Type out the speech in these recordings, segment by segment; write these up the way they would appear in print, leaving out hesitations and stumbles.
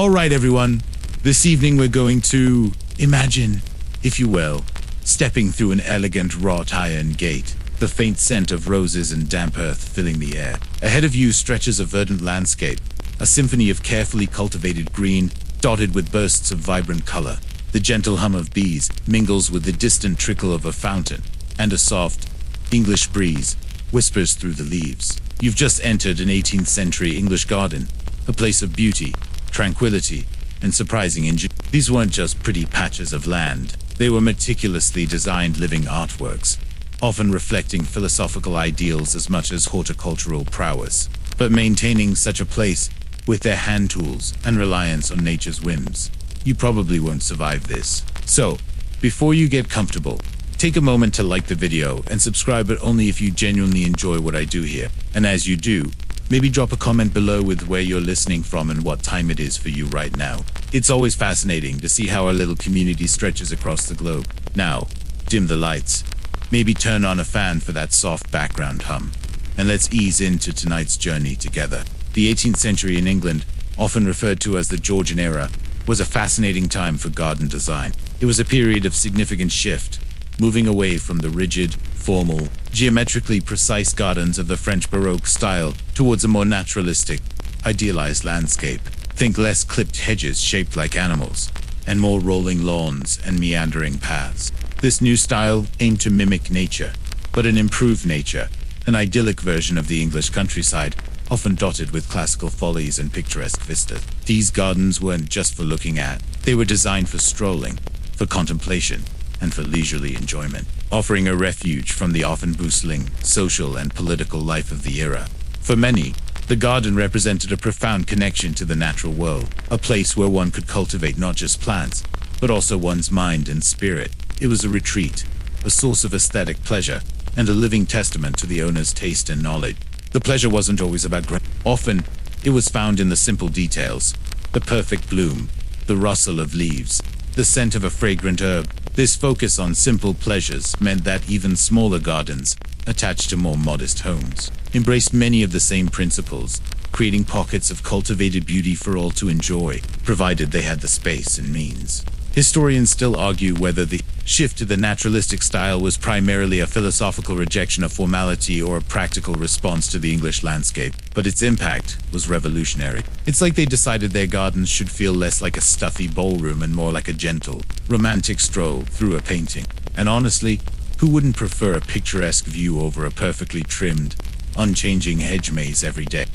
Alright everyone, this evening we're going to imagine, if you will, stepping through an elegant wrought iron gate, the faint scent of roses and damp earth filling the air. Ahead of you stretches a verdant landscape, a symphony of carefully cultivated green, dotted with bursts of vibrant color. The gentle hum of bees mingles with the distant trickle of a fountain, and a soft, English breeze whispers through the leaves. You've just entered an 18th century English garden, a place of beauty, tranquility, and surprising ingenuity. These weren't just pretty patches of land. They were meticulously designed living artworks, often reflecting philosophical ideals as much as horticultural prowess, but maintaining such a place with their hand tools and reliance on nature's whims. You probably won't survive this. So, before you get comfortable, take a moment to like the video and subscribe, but only if you genuinely enjoy what I do here. And as you do, maybe drop a comment below with where you're listening from and what time it is for you right now. It's always fascinating to see how our little community stretches across the globe. Now, dim the lights, maybe turn on a fan for that soft background hum, and let's ease into tonight's journey together. The 18th century in England, often referred to as the Georgian era, was a fascinating time for garden design. It was a period of significant shift, moving away from the rigid, formal, geometrically precise gardens of the French Baroque style towards a more naturalistic, idealized landscape. Think less clipped hedges shaped like animals, and more rolling lawns and meandering paths. This new style aimed to mimic nature, but an improved nature, an idyllic version of the English countryside, often dotted with classical follies and picturesque vistas. These gardens weren't just for looking at, they were designed for strolling, for contemplation, and for leisurely enjoyment, offering a refuge from the often bustling social and political life of the era. For many, the garden represented a profound connection to the natural world, a place where one could cultivate not just plants, but also one's mind and spirit. It was a retreat, a source of aesthetic pleasure, and a living testament to the owner's taste and knowledge. The pleasure wasn't always about growth. Often, it was found in the simple details, the perfect bloom, the rustle of leaves, the scent of a fragrant herb. This focus on simple pleasures meant that even smaller gardens, attached to more modest homes, embraced many of the same principles, creating pockets of cultivated beauty for all to enjoy, provided they had the space and means. Historians still argue whether the shift to the naturalistic style was primarily a philosophical rejection of formality or a practical response to the English landscape, but its impact was revolutionary. It's like they decided their gardens should feel less like a stuffy ballroom and more like a gentle, romantic stroll through a painting. And honestly, who wouldn't prefer a picturesque view over a perfectly trimmed, unchanging hedge maze every day?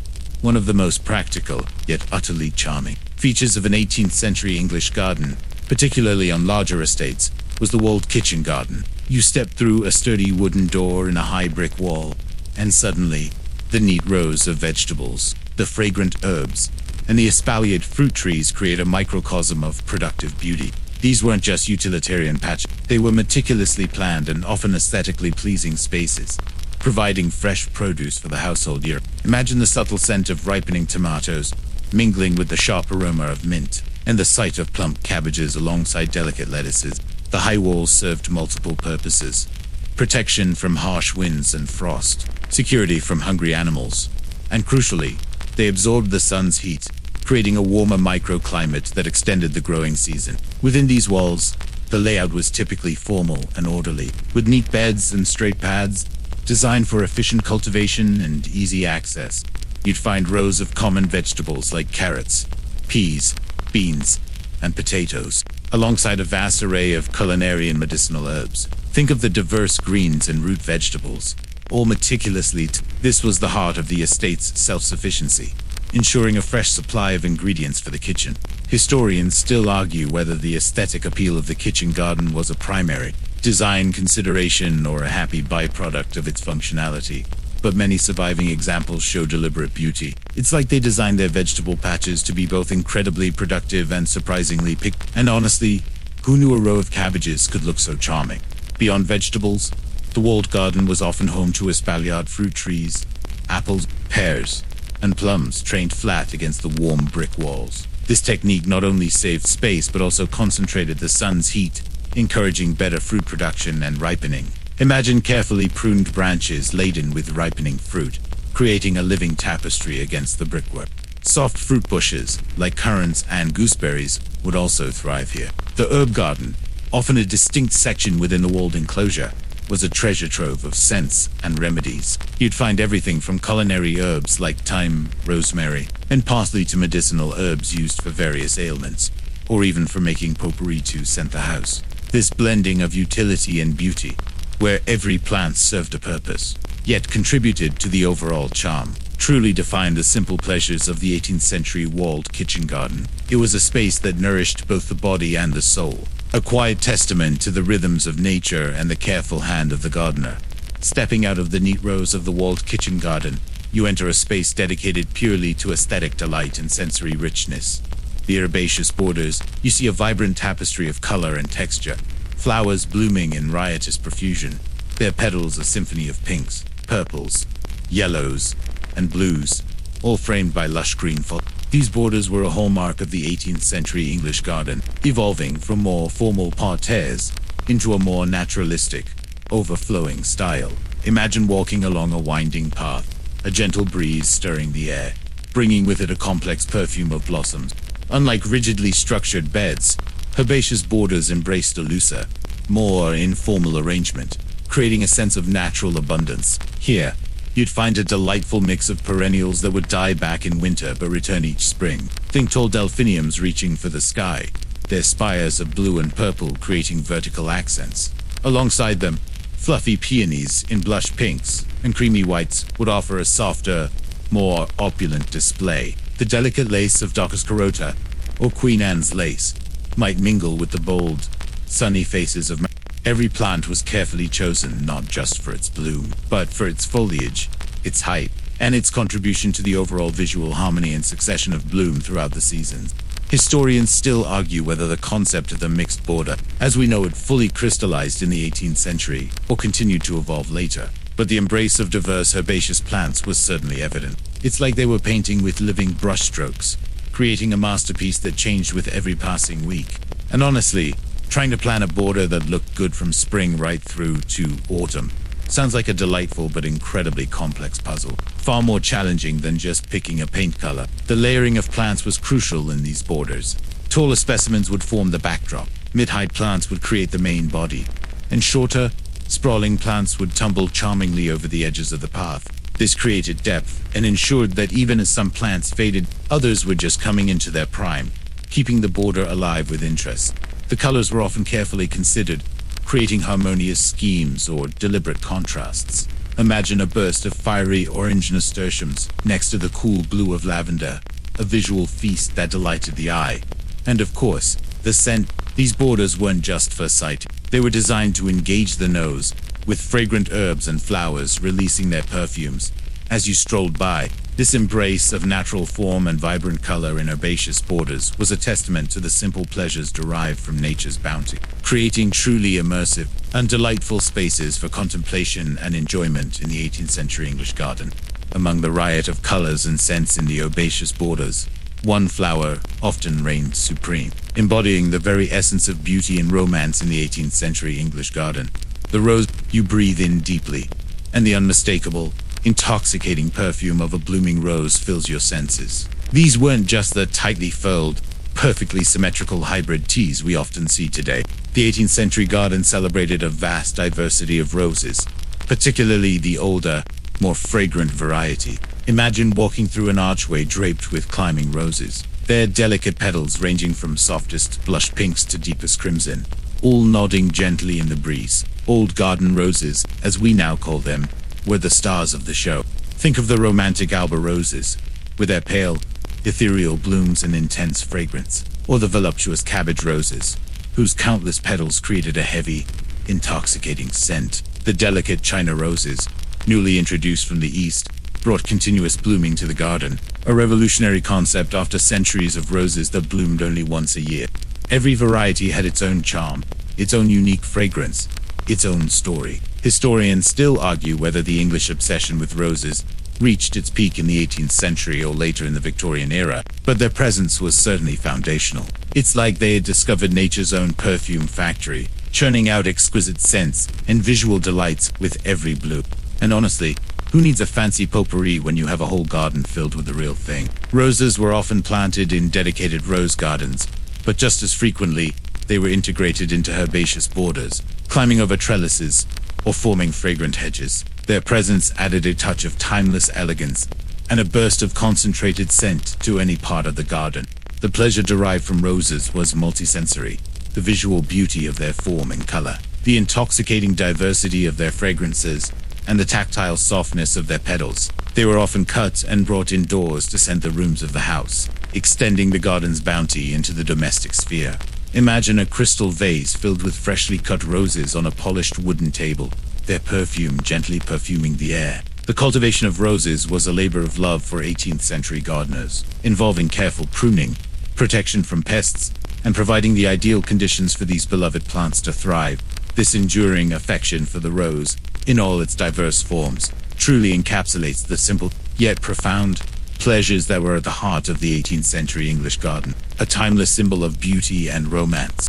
One of the most practical, yet utterly charming features of an 18th century English garden, particularly on larger estates, was the walled kitchen garden. You stepped through a sturdy wooden door in a high brick wall, and suddenly, the neat rows of vegetables, the fragrant herbs, and the espaliered fruit trees create a microcosm of productive beauty. These weren't just utilitarian patches, they were meticulously planned and often aesthetically pleasing spaces, providing fresh produce for the household year. Imagine the subtle scent of ripening tomatoes, mingling with the sharp aroma of mint, and the sight of plump cabbages alongside delicate lettuces. The high walls served multiple purposes: protection from harsh winds and frost, security from hungry animals, and crucially, they absorbed the sun's heat, creating a warmer microclimate that extended the growing season. Within these walls, the layout was typically formal and orderly, with neat beds and straight paths, designed for efficient cultivation and easy access. You'd find rows of common vegetables like carrots, peas, beans, and potatoes, alongside a vast array of culinary and medicinal herbs. Think of the diverse greens and root vegetables, all meticulously. This was the heart of the estate's self-sufficiency, ensuring a fresh supply of ingredients for the kitchen. Historians still argue whether the aesthetic appeal of the kitchen garden was a primary design consideration or a happy byproduct of its functionality, but many surviving examples show deliberate beauty. It's like they designed their vegetable patches to be both incredibly productive and surprisingly picky. And honestly, who knew a row of cabbages could look so charming? Beyond vegetables, the walled garden was often home to espaliered fruit trees, apples, pears, and plums trained flat against the warm brick walls. This technique not only saved space but also concentrated the sun's heat, encouraging better fruit production and ripening. Imagine carefully pruned branches laden with ripening fruit, creating a living tapestry against the brickwork. Soft fruit bushes, like currants and gooseberries, would also thrive here. The herb garden, often a distinct section within the walled enclosure, was a treasure trove of scents and remedies. You'd find everything from culinary herbs like thyme, rosemary, and parsley to medicinal herbs used for various ailments, or even for making potpourri to scent the house. This blending of utility and beauty, where every plant served a purpose, yet contributed to the overall charm, truly defined the simple pleasures of the 18th century walled kitchen garden. It was a space that nourished both the body and the soul, a quiet testament to the rhythms of nature and the careful hand of the gardener. Stepping out of the neat rows of the walled kitchen garden, you enter a space dedicated purely to aesthetic delight and sensory richness. The herbaceous borders, you see a vibrant tapestry of color and texture, flowers blooming in riotous profusion, their petals a symphony of pinks, purples, yellows, and blues, all framed by lush green foliage. These borders were a hallmark of the 18th century English garden, evolving from more formal parterres into a more naturalistic, overflowing style. Imagine walking along a winding path, a gentle breeze stirring the air, bringing with it a complex perfume of blossoms. Unlike rigidly structured beds, herbaceous borders embraced a looser, more informal arrangement, creating a sense of natural abundance. Here, you'd find a delightful mix of perennials that would die back in winter but return each spring. Think tall delphiniums reaching for the sky, their spires of blue and purple creating vertical accents. Alongside them, fluffy peonies in blush pinks and creamy whites would offer a softer, more opulent display. The delicate lace of Docus carota, or Queen Anne's lace, might mingle with the bold, sunny faces of every plant was carefully chosen not just for its bloom, but for its foliage, its height, and its contribution to the overall visual harmony and succession of bloom throughout the seasons. Historians still argue whether the concept of the mixed border, as we know it, fully crystallized in the 18th century or continued to evolve later, but the embrace of diverse herbaceous plants was certainly evident. It's like they were painting with living brushstrokes, creating a masterpiece that changed with every passing week. And honestly, trying to plan a border that looked good from spring right through to autumn sounds like a delightful but incredibly complex puzzle, far more challenging than just picking a paint color. The layering of plants was crucial in these borders. Taller specimens would form the backdrop, mid-height plants would create the main body, and shorter, sprawling plants would tumble charmingly over the edges of the path. This created depth and ensured that even as some plants faded, others were just coming into their prime, keeping the border alive with interest. The colors were often carefully considered, creating harmonious schemes or deliberate contrasts. Imagine a burst of fiery orange nasturtiums next to the cool blue of lavender, a visual feast that delighted the eye. And of course, the scent. These borders weren't just for sight. They were designed to engage the nose, with fragrant herbs and flowers releasing their perfumes. As you strolled by, this embrace of natural form and vibrant color in herbaceous borders was a testament to the simple pleasures derived from nature's bounty, creating truly immersive and delightful spaces for contemplation and enjoyment in the 18th century English garden. Among the riot of colors and scents in the herbaceous borders, one flower often reigned supreme, embodying the very essence of beauty and romance in the 18th century English garden. The rose you breathe in deeply, and the unmistakable, intoxicating perfume of a blooming rose fills your senses. These weren't just the tightly furled, perfectly symmetrical hybrid teas we often see today. The 18th century garden celebrated a vast diversity of roses, particularly the older, more fragrant variety. Imagine walking through an archway draped with climbing roses, their delicate petals ranging from softest blush pinks to deepest crimson, all nodding gently in the breeze. Old garden roses, as we now call them, were the stars of the show. Think of the romantic Alba roses, with their pale, ethereal blooms and intense fragrance, or the voluptuous cabbage roses, whose countless petals created a heavy, intoxicating scent. The delicate China roses, newly introduced from the East, brought continuous blooming to the garden, a revolutionary concept after centuries of roses that bloomed only once a year. Every variety had its own charm, its own unique fragrance, its own story. Historians still argue whether the English obsession with roses reached its peak in the 18th century or later in the Victorian era, but their presence was certainly foundational. It's like they had discovered nature's own perfume factory, churning out exquisite scents and visual delights with every bloom. And honestly, Who needs a fancy potpourri when you have a whole garden filled with the real thing? Roses were often planted in dedicated rose gardens, but just as frequently, they were integrated into herbaceous borders, climbing over trellises or forming fragrant hedges. Their presence added a touch of timeless elegance and a burst of concentrated scent to any part of the garden. The pleasure derived from roses was multisensory. The visual beauty of their form and color, the intoxicating diversity of their fragrances, and the tactile softness of their petals. They were often cut and brought indoors to scent the rooms of the house, extending the garden's bounty into the domestic sphere. Imagine a crystal vase filled with freshly cut roses on a polished wooden table, their perfume gently perfuming the air. The cultivation of roses was a labor of love for 18th century gardeners, involving careful pruning, protection from pests, and providing the ideal conditions for these beloved plants to thrive. This enduring affection for the rose, in all its diverse forms, truly encapsulates the simple, yet profound, pleasures that were at the heart of the 18th century English garden, a timeless symbol of beauty and romance.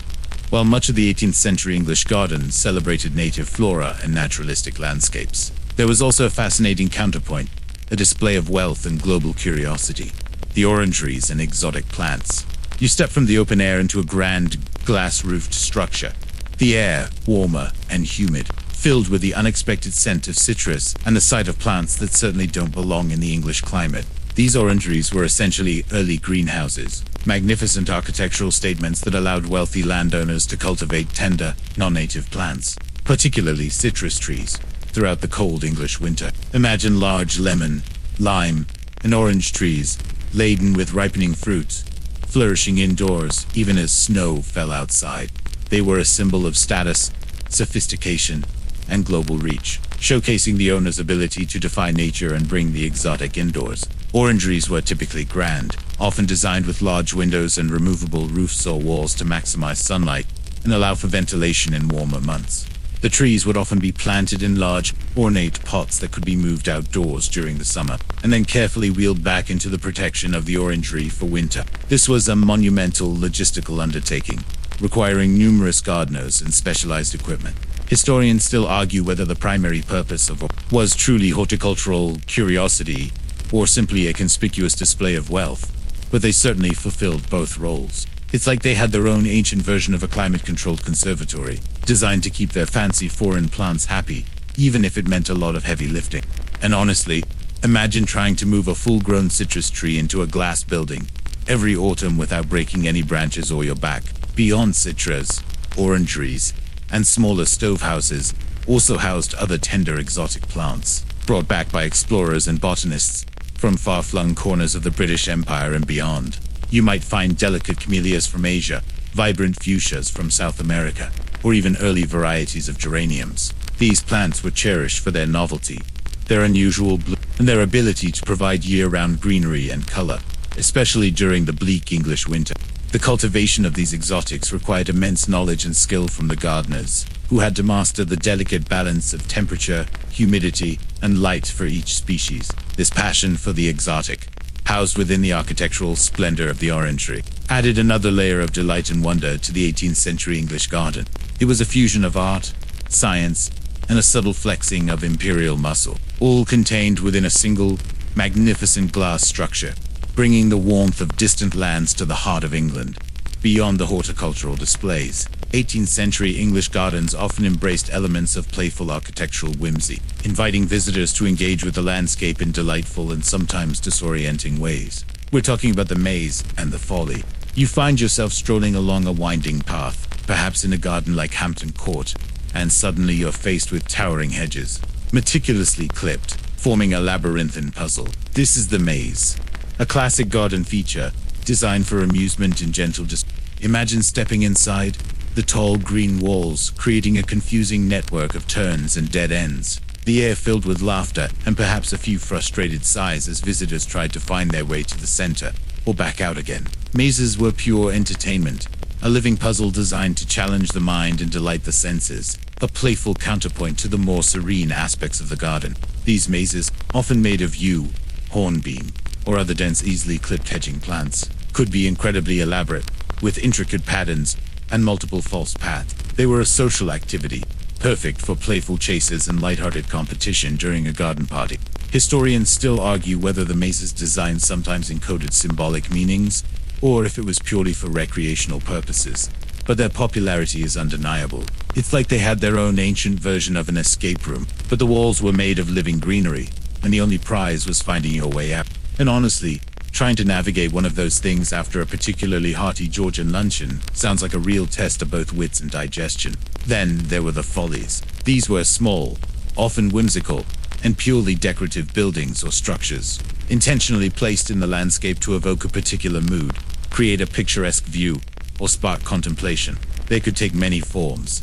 While much of the 18th century English garden celebrated native flora and naturalistic landscapes, there was also a fascinating counterpoint, a display of wealth and global curiosity, the orangeries and exotic plants. You step from the open air into a grand, glass-roofed structure, the air warmer and humid, filled with the unexpected scent of citrus and the sight of plants that certainly don't belong in the English climate. These orangeries were essentially early greenhouses, magnificent architectural statements that allowed wealthy landowners to cultivate tender, non-native plants, particularly citrus trees, throughout the cold English winter. Imagine large lemon, lime, and orange trees, laden with ripening fruit, flourishing indoors even as snow fell outside. They were a symbol of status, sophistication, and global reach, showcasing the owner's ability to defy nature and bring the exotic indoors. Orangeries were typically grand, often designed with large windows and removable roofs or walls to maximize sunlight and allow for ventilation in warmer months. The trees would often be planted in large, ornate pots that could be moved outdoors during the summer, and then carefully wheeled back into the protection of the orangery for winter. This was a monumental logistical undertaking, requiring numerous gardeners and specialized equipment. Historians still argue whether the primary purpose of was truly horticultural curiosity or simply a conspicuous display of wealth, but they certainly fulfilled both roles. It's like they had their own ancient version of a climate-controlled conservatory, designed to keep their fancy foreign plants happy, even if it meant a lot of heavy lifting. And honestly, imagine trying to move a full-grown citrus tree into a glass building every autumn without breaking any branches or your back. Beyond citrus, orangeries, and smaller stove houses also housed other tender exotic plants, brought back by explorers and botanists from far-flung corners of the British Empire and beyond. You might find delicate camellias from Asia, vibrant fuchsias from South America, or even early varieties of geraniums. These plants were cherished for their novelty, their unusual bloom, and their ability to provide year-round greenery and color, especially during the bleak English winter. The cultivation of these exotics required immense knowledge and skill from the gardeners, who had to master the delicate balance of temperature, humidity, and light for each species. This passion for the exotic, housed within the architectural splendor of the orangery, added another layer of delight and wonder to the 18th century English garden. It was a fusion of art, science, and a subtle flexing of imperial muscle, all contained within a single, magnificent glass structure, bringing the warmth of distant lands to the heart of England. Beyond the horticultural displays, 18th century English gardens often embraced elements of playful architectural whimsy, inviting visitors to engage with the landscape in delightful and sometimes disorienting ways. We're talking about the maze and the folly. You find yourself strolling along a winding path, perhaps in a garden like Hampton Court, and suddenly you're faced with towering hedges, meticulously clipped, forming a labyrinthine puzzle. This is the maze, a classic garden feature designed for amusement and gentle Imagine stepping inside, the tall green walls creating a confusing network of turns and dead ends, the air filled with laughter and perhaps a few frustrated sighs as visitors tried to find their way to the center or back out again. Mazes were pure entertainment, a living puzzle designed to challenge the mind and delight the senses, a playful counterpoint to the more serene aspects of the garden. These mazes, often made of yew, hornbeam, or other dense, easily clipped hedging plants, could be incredibly elaborate, with intricate patterns and multiple false paths. They were a social activity, perfect for playful chases and lighthearted competition during a garden party. Historians still argue whether the maze's design sometimes encoded symbolic meanings, or if it was purely for recreational purposes. But their popularity is undeniable. It's like they had their own ancient version of an escape room, but the walls were made of living greenery, and the only prize was finding your way out. And honestly, trying to navigate one of those things after a particularly hearty Georgian luncheon sounds like a real test of both wits and digestion. Then there were the follies. These were small, often whimsical, and purely decorative buildings or structures, intentionally placed in the landscape to evoke a particular mood, create a picturesque view, or spark contemplation. They could take many forms: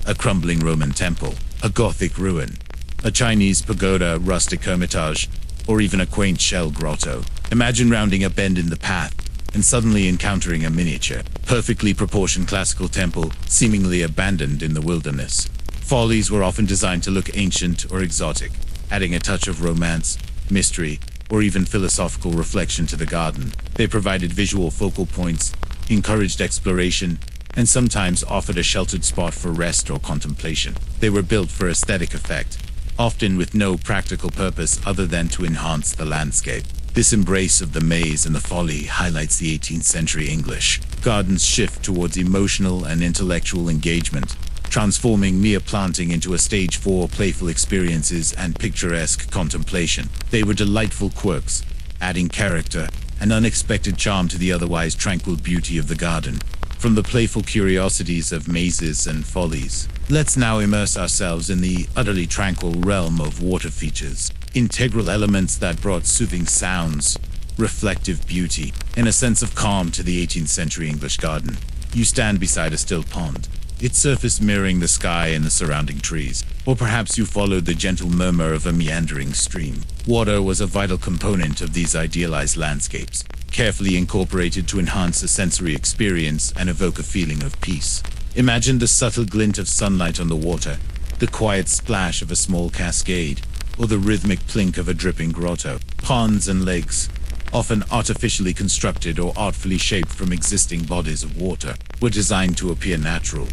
a crumbling Roman temple, a Gothic ruin, a Chinese pagoda, rustic hermitage, or even a quaint shell grotto. Imagine rounding a bend in the path and suddenly encountering a miniature, perfectly proportioned classical temple, seemingly abandoned in the wilderness. Follies were often designed to look ancient or exotic, adding a touch of romance, mystery, or even philosophical reflection to the garden. They provided visual focal points, encouraged exploration, and sometimes offered a sheltered spot for rest or contemplation. They were built for aesthetic effect, often with no practical purpose other than to enhance the landscape. This embrace of the maze and the folly highlights the 18th century English garden's shift towards emotional and intellectual engagement, transforming mere planting into a stage for playful experiences and picturesque contemplation. They were delightful quirks, adding character and unexpected charm to the otherwise tranquil beauty of the garden. From the playful curiosities of mazes and follies, let's now immerse ourselves in the utterly tranquil realm of water features, integral elements that brought soothing sounds, reflective beauty, and a sense of calm to the 18th century English garden. You stand beside a still pond, its surface mirroring the sky and the surrounding trees. Or perhaps you followed the gentle murmur of a meandering stream. Water was a vital component of these idealized landscapes, carefully incorporated to enhance the sensory experience and evoke a feeling of peace. Imagine the subtle glint of sunlight on the water, the quiet splash of a small cascade, or the rhythmic plink of a dripping grotto. Ponds and lakes, often artificially constructed or artfully shaped from existing bodies of water, were designed to appear natural,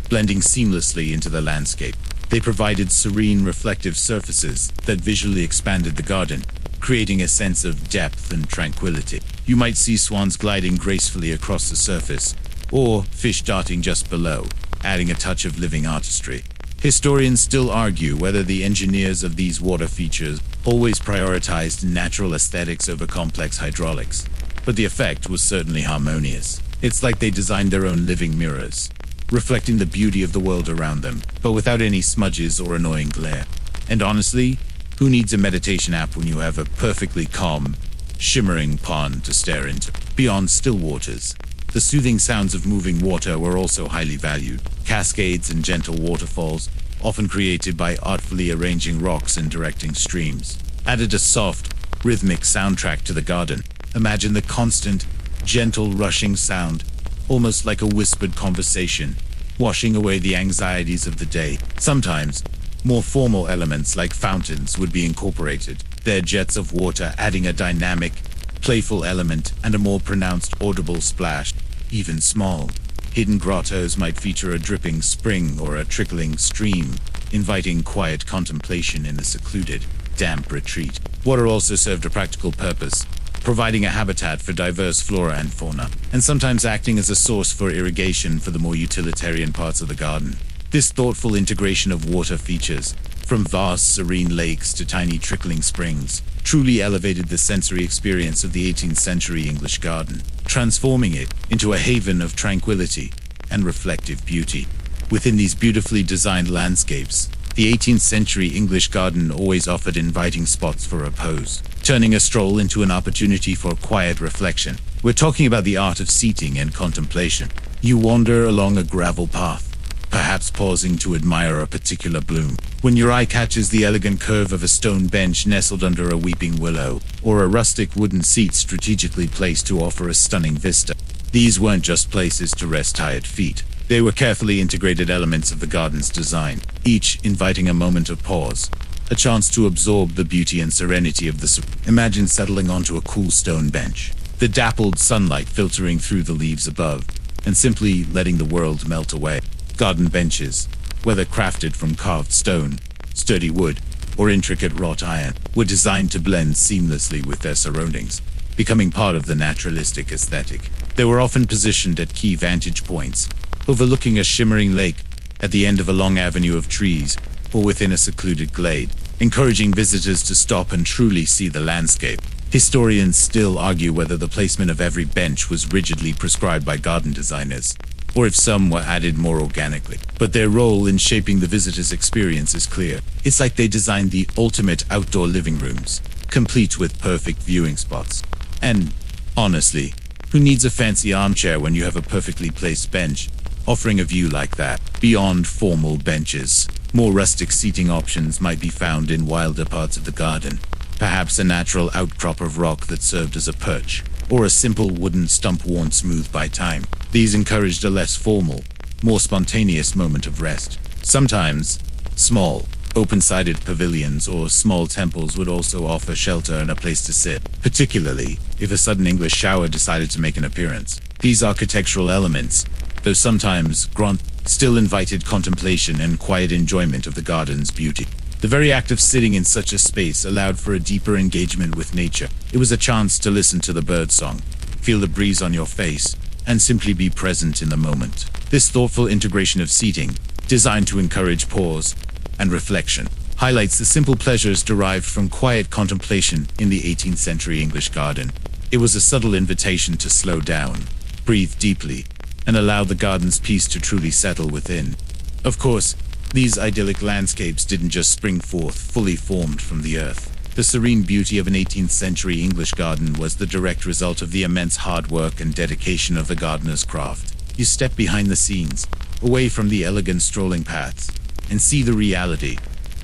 blending seamlessly into the landscape. They provided serene, reflective surfaces that visually expanded the garden, creating a sense of depth and tranquility. You might see swans gliding gracefully across the surface, or fish darting just below, adding a touch of living artistry. Historians still argue whether the engineers of these water features always prioritized natural aesthetics over complex hydraulics, but the effect was certainly harmonious. It's like they designed their own living mirrors, reflecting the beauty of the world around them, but without any smudges or annoying glare. And honestly, who needs a meditation app when you have a perfectly calm, shimmering pond to stare into? Beyond still waters, the soothing sounds of moving water were also highly valued. Cascades and gentle waterfalls, often created by artfully arranging rocks and directing streams, added a soft, rhythmic soundtrack to the garden. Imagine the constant, gentle rushing sound, almost like a whispered conversation, washing away the anxieties of the day. Sometimes, more formal elements like fountains would be incorporated, their jets of water adding a dynamic, playful element and a more pronounced audible splash. Even small, hidden grottos might feature a dripping spring or a trickling stream, inviting quiet contemplation in a secluded, damp retreat. Water also served a practical purpose, providing a habitat for diverse flora and fauna, and sometimes acting as a source for irrigation for the more utilitarian parts of the garden. This thoughtful integration of water features, from vast serene lakes to tiny trickling springs, truly elevated the sensory experience of the 18th century English garden, transforming it into a haven of tranquility and reflective beauty. Within these beautifully designed landscapes, the 18th century English garden always offered inviting spots for repose, turning a stroll into an opportunity for quiet reflection. We're talking about the art of seating and contemplation. You wander along a gravel path, perhaps pausing to admire a particular bloom, when your eye catches the elegant curve of a stone bench nestled under a weeping willow, or a rustic wooden seat strategically placed to offer a stunning vista. These weren't just places to rest tired feet. They were carefully integrated elements of the garden's design, each inviting a moment of pause, a chance to absorb the beauty and serenity of the Imagine settling onto a cool stone bench, the dappled sunlight filtering through the leaves above, and simply letting the world melt away. Garden benches, whether crafted from carved stone, sturdy wood, or intricate wrought iron, were designed to blend seamlessly with their surroundings, becoming part of the naturalistic aesthetic. They were often positioned at key vantage points, overlooking a shimmering lake, at the end of a long avenue of trees, or within a secluded glade, encouraging visitors to stop and truly see the landscape. Historians still argue whether the placement of every bench was rigidly prescribed by garden designers, or if some were added more organically. But their role in shaping the visitor's experience is clear. It's like they designed the ultimate outdoor living rooms, complete with perfect viewing spots. And, honestly, who needs a fancy armchair when you have a perfectly placed bench, offering a view like that? Beyond formal benches, more rustic seating options might be found in wilder parts of the garden. Perhaps a natural outcrop of rock that served as a perch, or a simple wooden stump worn smooth by time. These encouraged a less formal, more spontaneous moment of rest. Sometimes, small, open-sided pavilions or small temples would also offer shelter and a place to sit, particularly if a sudden English shower decided to make an appearance. These architectural elements, though sometimes grand, still invited contemplation and quiet enjoyment of the garden's beauty. The very act of sitting in such a space allowed for a deeper engagement with nature. It was a chance to listen to the birdsong, feel the breeze on your face, and simply be present in the moment. This thoughtful integration of seating, designed to encourage pause and reflection, highlights the simple pleasures derived from quiet contemplation in the 18th century English garden. It was a subtle invitation to slow down, breathe deeply, and allow the garden's peace to truly settle within. Of course, these idyllic landscapes didn't just spring forth fully formed from the earth. The serene beauty of an 18th century English garden was the direct result of the immense hard work and dedication of the gardener's craft. You step behind the scenes, away from the elegant strolling paths, and see the reality.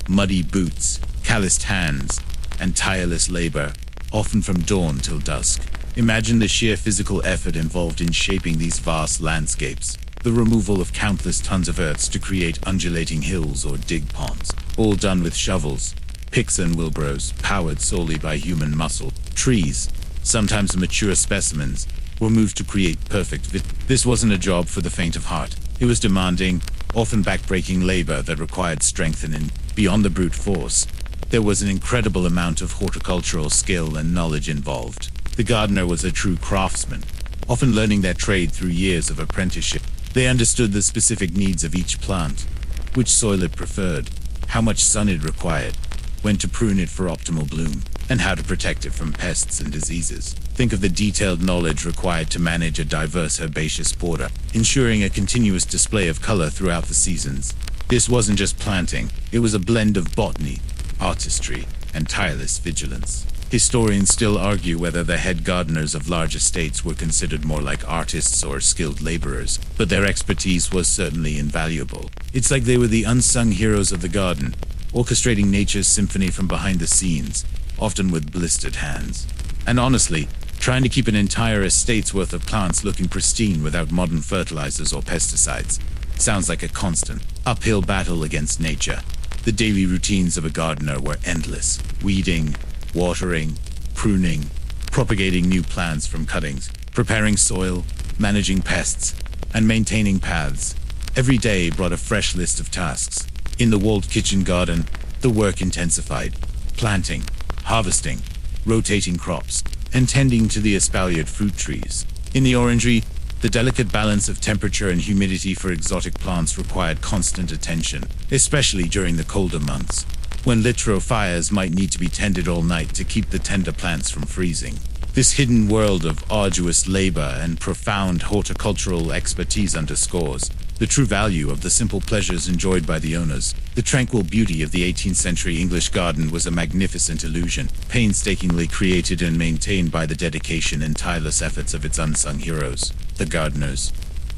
Muddy boots, calloused hands, and tireless labor, often from dawn till dusk. Imagine the sheer physical effort involved in shaping these vast landscapes. The removal of countless tons of earths to create undulating hills or dig ponds, all done with shovels, picks and wheelbarrows, powered solely by human muscle. Trees, sometimes mature specimens, were moved to create perfect This wasn't a job for the faint of heart. It was demanding, often backbreaking labor that required strength and beyond the brute force. There was an incredible amount of horticultural skill and knowledge involved. The gardener was a true craftsman, often learning their trade through years of apprenticeship. They understood the specific needs of each plant, which soil it preferred, how much sun it required, when to prune it for optimal bloom, and how to protect it from pests and diseases. Think of the detailed knowledge required to manage a diverse herbaceous border, ensuring a continuous display of color throughout the seasons. This wasn't just planting, it was a blend of botany, artistry, and tireless vigilance. Historians still argue whether the head gardeners of large estates were considered more like artists or skilled laborers, but their expertise was certainly invaluable. It's like they were the unsung heroes of the garden, orchestrating nature's symphony from behind the scenes, often with blistered hands. And honestly, trying to keep an entire estate's worth of plants looking pristine without modern fertilizers or pesticides sounds like a constant, uphill battle against nature. The daily routines of a gardener were endless: weeding, watering, pruning, propagating new plants from cuttings, preparing soil, managing pests, and maintaining paths. Every day brought a fresh list of tasks. In the walled kitchen garden, the work intensified: planting, harvesting, rotating crops, and tending to the espaliered fruit trees. In the orangery, the delicate balance of temperature and humidity for exotic plants required constant attention, especially during the colder months, when litro fires might need to be tended all night to keep the tender plants from freezing. This hidden world of arduous labor and profound horticultural expertise underscores the true value of the simple pleasures enjoyed by the owners. The tranquil beauty of the 18th century English garden was a magnificent illusion, painstakingly created and maintained by the dedication and tireless efforts of its unsung heroes, the gardeners.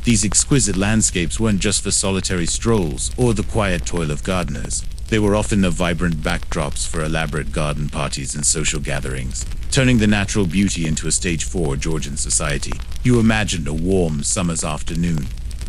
These exquisite landscapes weren't just for solitary strolls or the quiet toil of gardeners. They were often the vibrant backdrops for elaborate garden parties and social gatherings, turning the natural beauty into a stage for Georgian society. You imagined a warm summer's afternoon,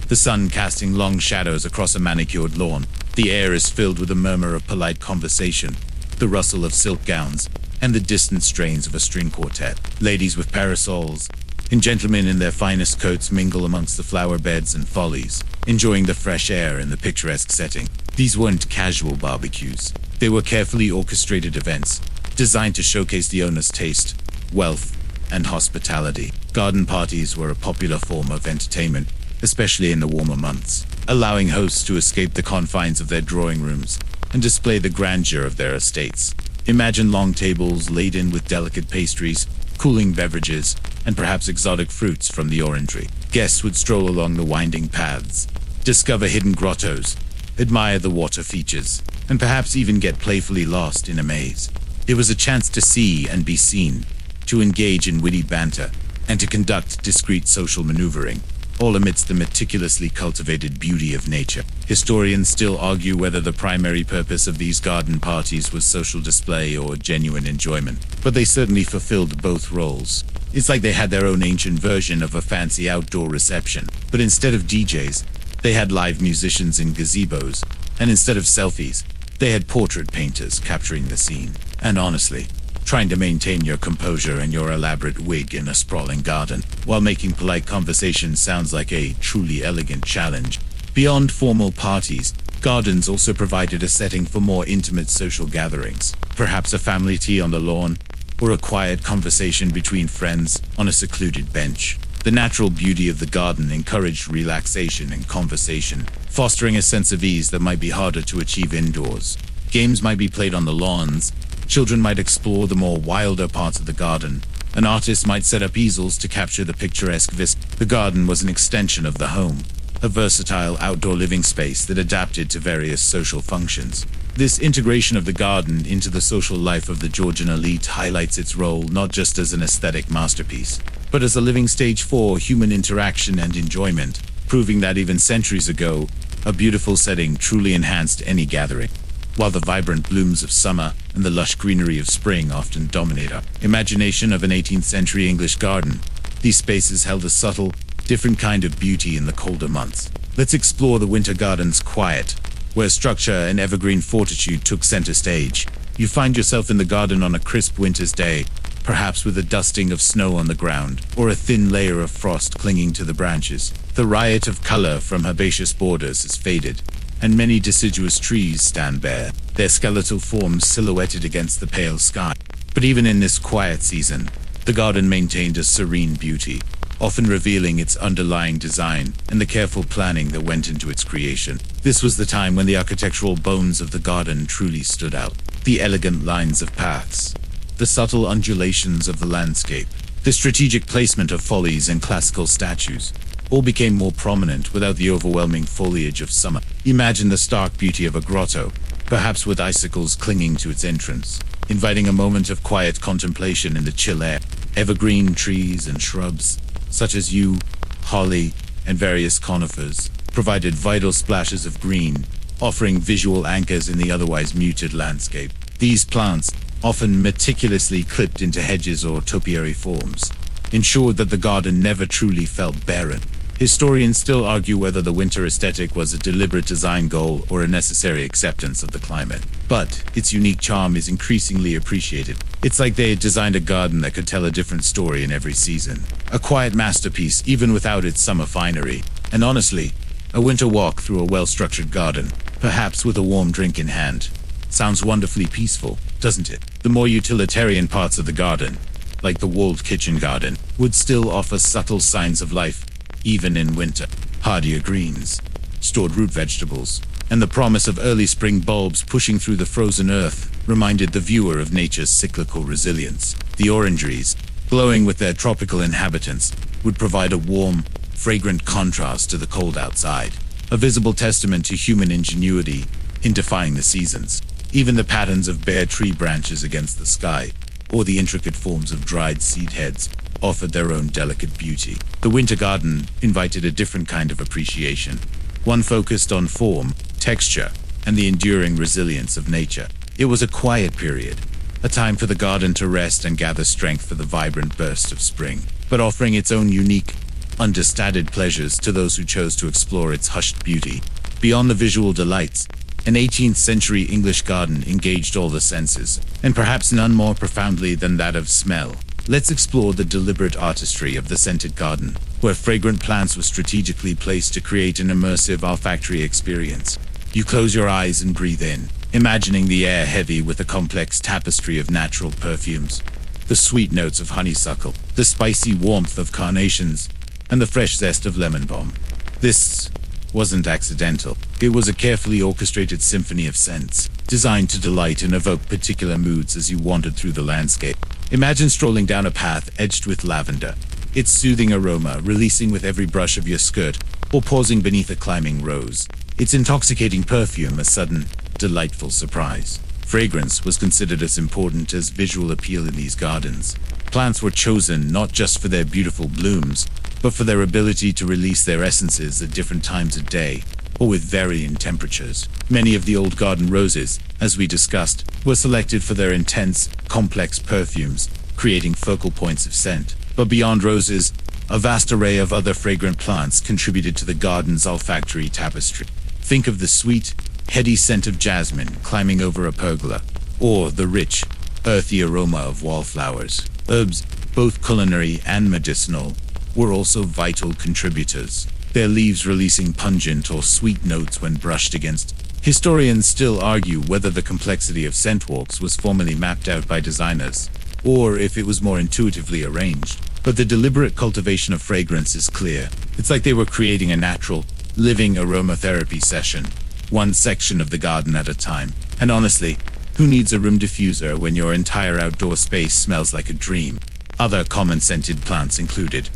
the sun casting long shadows across a manicured lawn. The air is filled with a murmur of polite conversation, the rustle of silk gowns, and the distant strains of a string quartet. Ladies with parasols, and gentlemen in their finest coats mingle amongst the flower beds and follies, enjoying the fresh air and the picturesque setting. These weren't casual barbecues. They were carefully orchestrated events, designed to showcase the owner's taste, wealth, and hospitality. Garden parties were a popular form of entertainment, especially in the warmer months, allowing hosts to escape the confines of their drawing rooms and display the grandeur of their estates. Imagine long tables laden with delicate pastries, cooling beverages, and perhaps exotic fruits from the orangery. Guests would stroll along the winding paths, discover hidden grottos, admire the water features, and perhaps even get playfully lost in a maze. It was a chance to see and be seen, to engage in witty banter, and to conduct discreet social maneuvering, all amidst the meticulously cultivated beauty of nature. Historians still argue whether the primary purpose of these garden parties was social display or genuine enjoyment, but they certainly fulfilled both roles. It's like they had their own ancient version of a fancy outdoor reception, but instead of DJs, they had live musicians in gazebos, and instead of selfies, they had portrait painters capturing the scene. And honestly, trying to maintain your composure and your elaborate wig in a sprawling garden while making polite conversation sounds like a truly elegant challenge. Beyond formal parties, gardens also provided a setting for more intimate social gatherings, perhaps a family tea on the lawn, or a quiet conversation between friends on a secluded bench. The natural beauty of the garden encouraged relaxation and conversation, fostering a sense of ease that might be harder to achieve indoors. Games might be played on the lawns, children might explore the more wilder parts of the garden, an artist might set up easels to capture the picturesque vista. The garden was an extension of the home, a versatile outdoor living space that adapted to various social functions. This integration of the garden into the social life of the Georgian elite highlights its role not just as an aesthetic masterpiece, but as a living stage for human interaction and enjoyment, proving that even centuries ago, a beautiful setting truly enhanced any gathering. While the vibrant blooms of summer and the lush greenery of spring often dominate our imagination of an 18th century English garden, these spaces held a subtle, different kind of beauty in the colder months. Let's explore the winter garden's quiet, where structure and evergreen fortitude took center stage. You find yourself in the garden on a crisp winter's day, perhaps with a dusting of snow on the ground, or a thin layer of frost clinging to the branches. The riot of color from herbaceous borders has faded, and many deciduous trees stand bare, their skeletal forms silhouetted against the pale sky. But even in this quiet season, the garden maintained a serene beauty, often revealing its underlying design and the careful planning that went into its creation. This was the time when the architectural bones of the garden truly stood out. The elegant lines of paths, the subtle undulations of the landscape, the strategic placement of follies and classical statues, all became more prominent without the overwhelming foliage of summer. Imagine the stark beauty of a grotto, perhaps with icicles clinging to its entrance, inviting a moment of quiet contemplation in the chill air. Evergreen trees and shrubs, such as yew, holly, and various conifers, provided vital splashes of green, offering visual anchors in the otherwise muted landscape. These plants, often meticulously clipped into hedges or topiary forms, ensured that the garden never truly felt barren. Historians still argue whether the winter aesthetic was a deliberate design goal or a necessary acceptance of the climate. But its unique charm is increasingly appreciated. It's like they had designed a garden that could tell a different story in every season. A quiet masterpiece even without its summer finery. And honestly, a winter walk through a well-structured garden, perhaps with a warm drink in hand, sounds wonderfully peaceful, doesn't it? The more utilitarian parts of the garden, like the walled kitchen garden, would still offer subtle signs of life, even in winter. Hardier greens, stored root vegetables, and the promise of early spring bulbs pushing through the frozen earth reminded the viewer of nature's cyclical resilience. The orangeries, glowing with their tropical inhabitants, would provide a warm, fragrant contrast to the cold outside, a visible testament to human ingenuity in defying the seasons. Even the patterns of bare tree branches against the sky, or the intricate forms of dried seed heads, offered their own delicate beauty. The winter garden invited a different kind of appreciation, one focused on form, texture, and the enduring resilience of nature. It was a quiet period, a time for the garden to rest and gather strength for the vibrant burst of spring, but offering its own unique, understated pleasures to those who chose to explore its hushed beauty. Beyond the visual delights, an 18th century English garden engaged all the senses, and perhaps none more profoundly than that of smell. let's explore the deliberate artistry of the scented garden, where fragrant plants were strategically placed to create an immersive olfactory experience. You close your eyes and breathe in, imagining the air heavy with a complex tapestry of natural perfumes. The sweet notes of honeysuckle, the spicy warmth of carnations, and the fresh zest of lemon balm. This wasn't accidental. It was a carefully orchestrated symphony of scents, designed to delight and evoke particular moods as you wandered through the landscape. Imagine strolling down a path edged with lavender, its soothing aroma releasing with every brush of your skirt, or pausing beneath a climbing rose, its intoxicating perfume a sudden, delightful surprise. Fragrance was considered as important as visual appeal in these gardens. Plants were chosen not just for their beautiful blooms, but for their ability to release their essences at different times of day, or with varying temperatures. Many of the old garden roses, as we discussed, were selected for their intense, complex perfumes, creating focal points of scent. But beyond roses, a vast array of other fragrant plants contributed to the garden's olfactory tapestry. Think of the sweet, heady scent of jasmine climbing over a pergola, or the rich, earthy aroma of wallflowers. Herbs, both culinary and medicinal, were also vital contributors, their leaves releasing pungent or sweet notes when brushed against. Historians still argue whether the complexity of scent walks was formally mapped out by designers, or if it was more intuitively arranged. But the deliberate cultivation of fragrance is clear. It's like they were creating a natural, living aromatherapy session, one section of the garden at a time. And honestly, who needs a room diffuser when your entire outdoor space smells like a dream? Other common scented plants included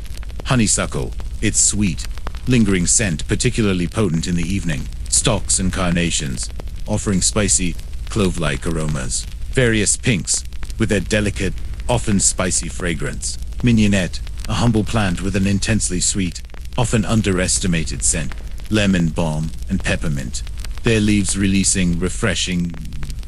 honeysuckle, its sweet, lingering scent particularly potent in the evening. Stocks and carnations, offering spicy, clove-like aromas. Various pinks, with their delicate, often spicy fragrance. Mignonette, a humble plant with an intensely sweet, often underestimated scent. Lemon balm and peppermint, their leaves releasing refreshing,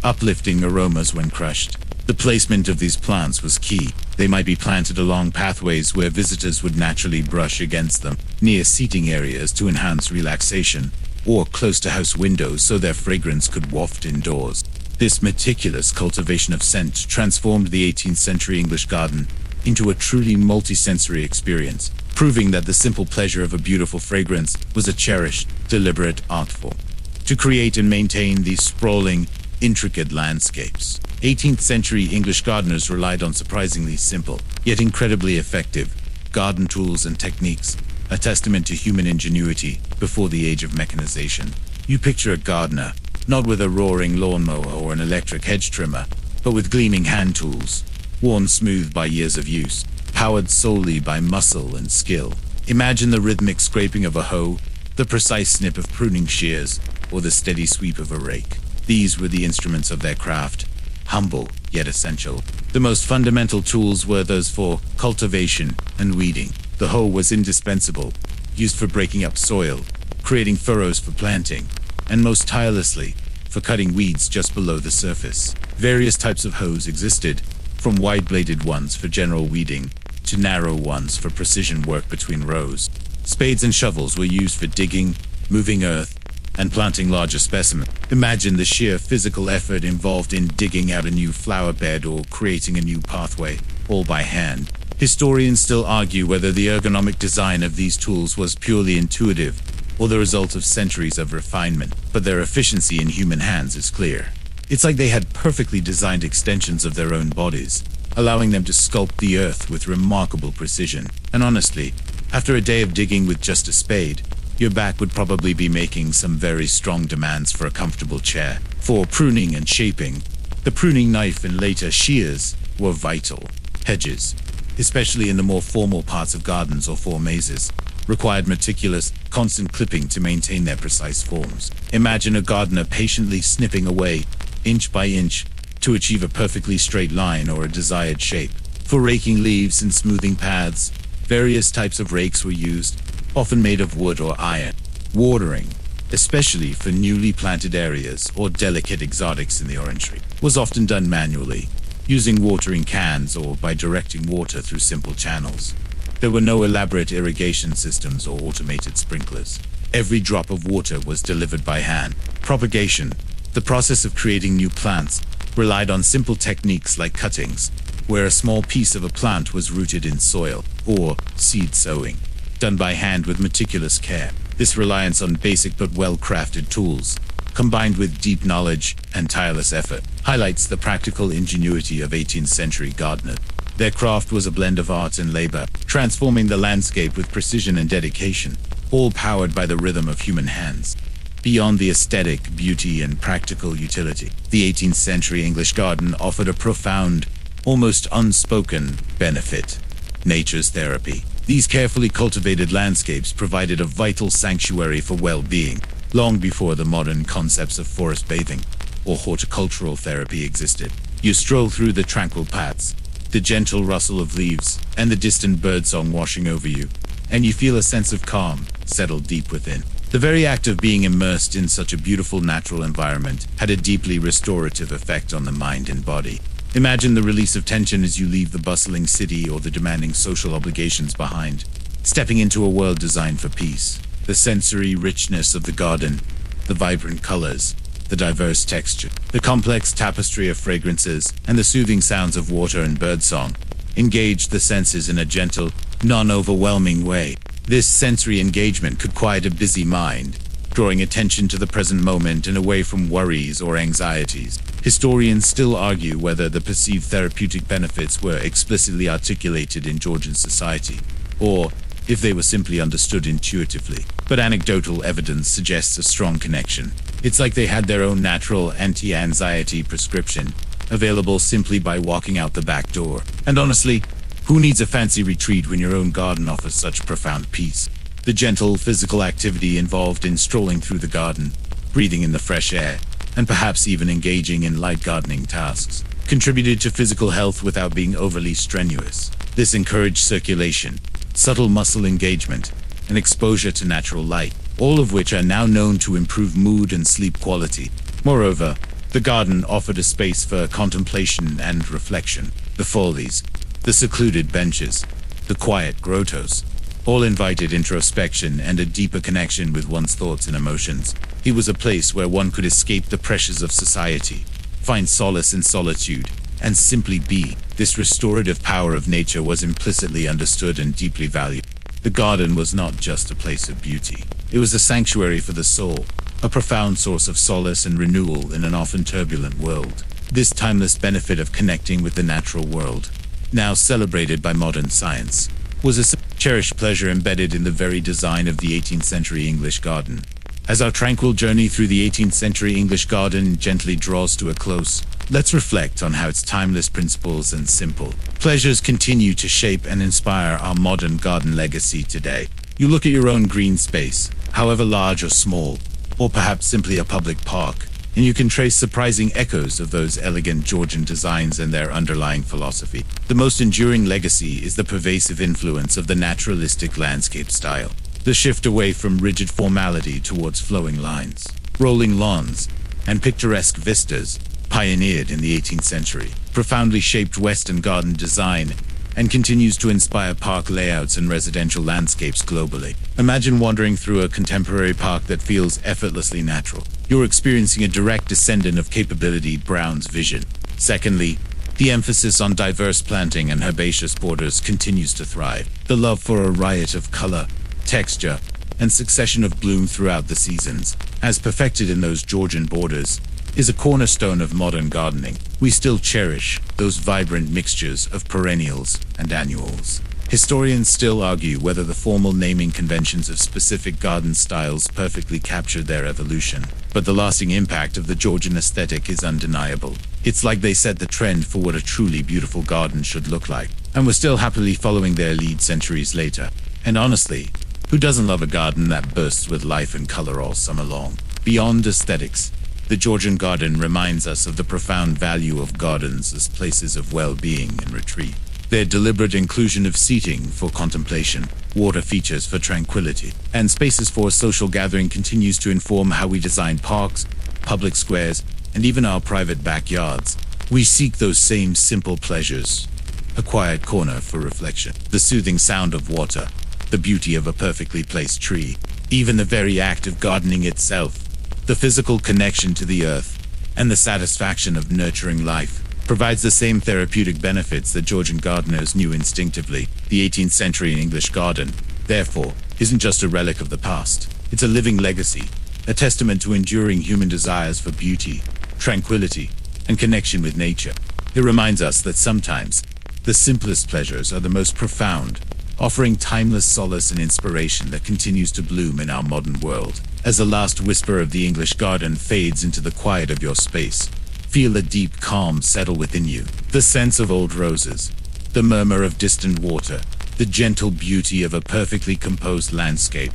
uplifting aromas when crushed. The placement of these plants was key. They might be planted along pathways where visitors would naturally brush against them, near seating areas to enhance relaxation, or close to house windows so their fragrance could waft indoors. This meticulous cultivation of scent transformed the 18th century English garden into a truly multisensory experience, proving that the simple pleasure of a beautiful fragrance was a cherished, deliberate art form. To create and maintain these sprawling, intricate landscapes, 18th century English gardeners relied on surprisingly simple, yet incredibly effective, garden tools and techniques, a testament to human ingenuity before the age of mechanization. You picture a gardener, not with a roaring lawnmower or an electric hedge trimmer, but with gleaming hand tools, worn smooth by years of use, powered solely by muscle and skill. Imagine the rhythmic scraping of a hoe, the precise snip of pruning shears, or the steady sweep of a rake. These were the instruments of their craft, humble yet essential. The most fundamental tools were those for cultivation and weeding. The hoe was indispensable, used for breaking up soil, creating furrows for planting, and most tirelessly, for cutting weeds just below the surface. Various types of hoes existed, from wide-bladed ones for general weeding, to narrow ones for precision work between rows. Spades and shovels were used for digging, moving earth, and planting larger specimens. Imagine the sheer physical effort involved in digging out a new flower bed or creating a new pathway, all by hand. Historians still argue whether the ergonomic design of these tools was purely intuitive or the result of centuries of refinement, but their efficiency in human hands is clear. It's like they had perfectly designed extensions of their own bodies, allowing them to sculpt the earth with remarkable precision. And honestly, after a day of digging with just a spade, your back would probably be making some very strong demands for a comfortable chair. For pruning and shaping, the pruning knife and later shears were vital. Hedges, especially in the more formal parts of gardens or for mazes, required meticulous, constant clipping to maintain their precise forms. Imagine a gardener patiently snipping away, inch by inch, to achieve a perfectly straight line or a desired shape. For raking leaves and smoothing paths, various types of rakes were used, often made of wood or iron. Watering, especially for newly planted areas or delicate exotics in the orangery, was often done manually, using watering cans or by directing water through simple channels. There were no elaborate irrigation systems or automated sprinklers. Every drop of water was delivered by hand. Propagation, the process of creating new plants, relied on simple techniques like cuttings, where a small piece of a plant was rooted in soil, or seed sowing, done by hand with meticulous care. This reliance on basic but well-crafted tools, combined with deep knowledge and tireless effort, highlights the practical ingenuity of 18th century gardeners. Their craft was a blend of art and labor, transforming the landscape with precision and dedication, all powered by the rhythm of human hands. Beyond the aesthetic beauty and practical utility, the 18th century English garden offered a profound, almost unspoken benefit: nature's therapy. These carefully cultivated landscapes provided a vital sanctuary for well-being, long before the modern concepts of forest bathing or horticultural therapy existed. You stroll through the tranquil paths, the gentle rustle of leaves, and the distant birdsong washing over you, and you feel a sense of calm settle deep within. The very act of being immersed in such a beautiful natural environment had a deeply restorative effect on the mind and body. Imagine the release of tension as you leave the bustling city or the demanding social obligations behind, stepping into a world designed for peace. The sensory richness of the garden, the vibrant colors, the diverse texture, the complex tapestry of fragrances, and the soothing sounds of water and birdsong engaged the senses in a gentle, non-overwhelming way. This sensory engagement could quiet a busy mind, drawing attention to the present moment and away from worries or anxieties. Historians still argue whether the perceived therapeutic benefits were explicitly articulated in Georgian society, or if they were simply understood intuitively. But anecdotal evidence suggests a strong connection. It's like they had their own natural anti-anxiety prescription, available simply by walking out the back door. And honestly, who needs a fancy retreat when your own garden offers such profound peace? The gentle physical activity involved in strolling through the garden, breathing in the fresh air, and perhaps even engaging in light gardening tasks, contributed to physical health without being overly strenuous. This encouraged circulation, subtle muscle engagement, and exposure to natural light, all of which are now known to improve mood and sleep quality. Moreover, the garden offered a space for contemplation and reflection. The follies, the secluded benches, the quiet grottos, all invited introspection and a deeper connection with one's thoughts and emotions. It was a place where one could escape the pressures of society, find solace in solitude, and simply be. This restorative power of nature was implicitly understood and deeply valued. The garden was not just a place of beauty. It was a sanctuary for the soul, a profound source of solace and renewal in an often turbulent world. This timeless benefit of connecting with the natural world, now celebrated by modern science, was a cherished pleasure embedded in the very design of the 18th century English garden. As our tranquil journey through the 18th century English garden gently draws to a close, let's reflect on how its timeless principles and simple pleasures continue to shape and inspire our modern garden legacy today. You look at your own green space, however large or small, or perhaps simply a public park, and you can trace surprising echoes of those elegant Georgian designs and their underlying philosophy. The most enduring legacy is the pervasive influence of the naturalistic landscape style. The shift away from rigid formality towards flowing lines, rolling lawns, and picturesque vistas, pioneered in the 18th century, profoundly shaped Western garden design and continues to inspire park layouts and residential landscapes globally. Imagine wandering through a contemporary park that feels effortlessly natural. You're experiencing a direct descendant of Capability Brown's vision. Secondly, the emphasis on diverse planting and herbaceous borders continues to thrive. The love for a riot of color, texture, and succession of bloom throughout the seasons, as perfected in those Georgian borders, is a cornerstone of modern gardening. We still cherish those vibrant mixtures of perennials and annuals. Historians still argue whether the formal naming conventions of specific garden styles perfectly captured their evolution, but the lasting impact of the Georgian aesthetic is undeniable. It's like they set the trend for what a truly beautiful garden should look like, and we're still happily following their lead centuries later. And honestly, who doesn't love a garden that bursts with life and color all summer long? Beyond aesthetics, the Georgian garden reminds us of the profound value of gardens as places of well-being and retreat. Their deliberate inclusion of seating for contemplation, water features for tranquility, and spaces for social gathering continues to inform how we design parks, public squares, and even our private backyards. We seek those same simple pleasures: a quiet corner for reflection, the soothing sound of water, the beauty of a perfectly placed tree, even the very act of gardening itself, the physical connection to the earth, and the satisfaction of nurturing life. provides the same therapeutic benefits that Georgian gardeners knew instinctively. The 18th century English garden, therefore, isn't just a relic of the past. It's a living legacy, a testament to enduring human desires for beauty, tranquility, and connection with nature. It reminds us that sometimes the simplest pleasures are the most profound, offering timeless solace and inspiration that continues to bloom in our modern world. As the last whisper of the English garden fades into the quiet of your space, feel a deep calm settle within you. The sense of old roses, the murmur of distant water, the gentle beauty of a perfectly composed landscape,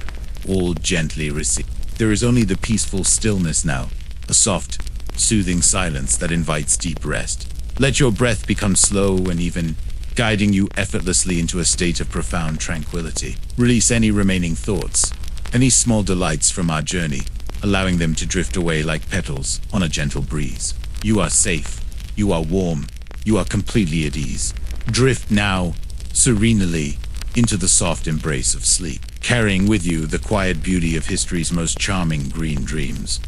all gently recede. There is only the peaceful stillness now, a soft, soothing silence that invites deep rest. Let your breath become slow and even, guiding you effortlessly into a state of profound tranquility. Release any remaining thoughts, any small delights from our journey, allowing them to drift away like petals on a gentle breeze. You are safe, you are warm, you are completely at ease. Drift now, serenely, into the soft embrace of sleep, carrying with you the quiet beauty of history's most charming green dreams.